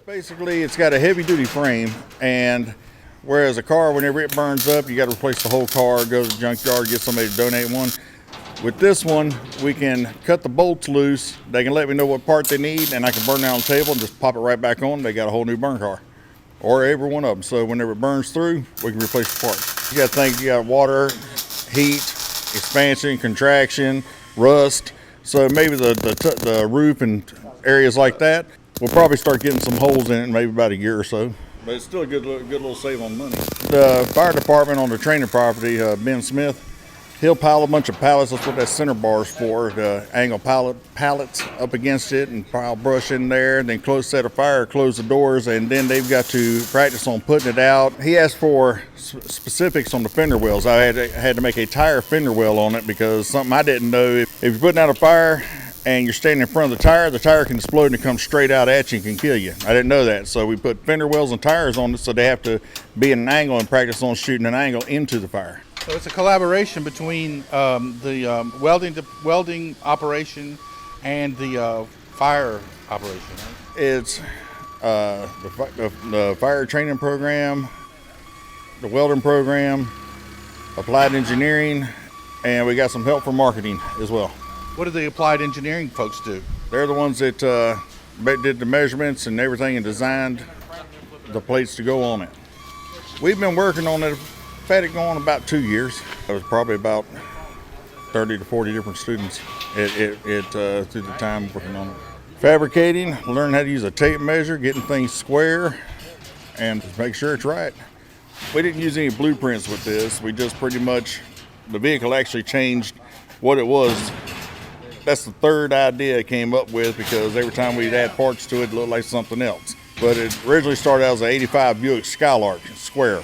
Basically, it's got a heavy-duty frame, and whereas a car, whenever it burns up, you got to replace the whole car, go to the junkyard, get somebody to donate one. With this one, we can cut the bolts loose. They can let me know what part they need, and I can burn it on the table and just pop it right back on. They got a whole new burn car, or every one of them. So whenever it burns through, we can replace the part. You got to think, you got water, heat, expansion, contraction, rust. So maybe the roof and areas like that, we'll probably start getting some holes in it in maybe about a year or so. But it's still a good little save on money. The fire department on the training property, Ben Smith, he'll pile a bunch of pallets. That's what that center bar is for, to angle pallets up against it and pile brush in there, and then set a fire, close the doors, and then they've got to practice on putting it out. He asked for specifics on the fender wells. I had to make a tire fender well on it because something I didn't know. If you're putting out a fire and you're standing in front of the tire can explode and come straight out at you and can kill you. I didn't know that, so we put fender wells and tires on it, so they have to be in an angle and practice on shooting an angle into the fire. So it's a collaboration between the welding operation and the fire operation, right? It's the fire training program, the welding program, applied engineering, and we got some help from marketing as well. What do the applied engineering folks do? They're the ones that did the measurements and everything and designed the plates to go on it. We've been working on it. I've had it going about 2 years. It was probably about 30 to 40 different students through the time working on it. Fabricating, learning how to use a tape measure, getting things square, and make sure it's right. We didn't use any blueprints with this. We just pretty much, the vehicle actually changed what it was. That's the third idea I came up with, because every time we'd add parts to it, it looked like something else. But it originally started out as an 85 Buick Skylark, square.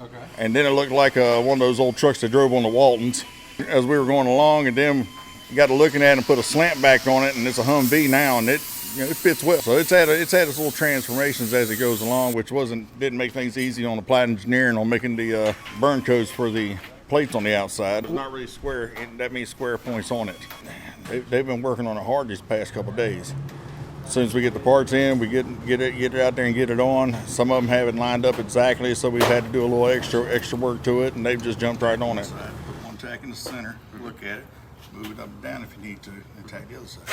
Okay. And then it looked like one of those old trucks that drove on the Waltons as we were going along, and then got to looking at it and put a slant back on it, and it's a Humvee now, and it fits well. So it's had its little transformations as it goes along, which didn't make things easy on applied engineering on making the burn codes for the plates on the outside. It's not really square, that means square points on it. They've been working on it hard these past couple of days. As soon as we get the parts in, we get it out there and get it on. Some of them have it lined up exactly, so we've had to do a little extra work to it, and they've just jumped right on it. Put one tack in the center, look at it, move it up and down if you need to, and tack the other side.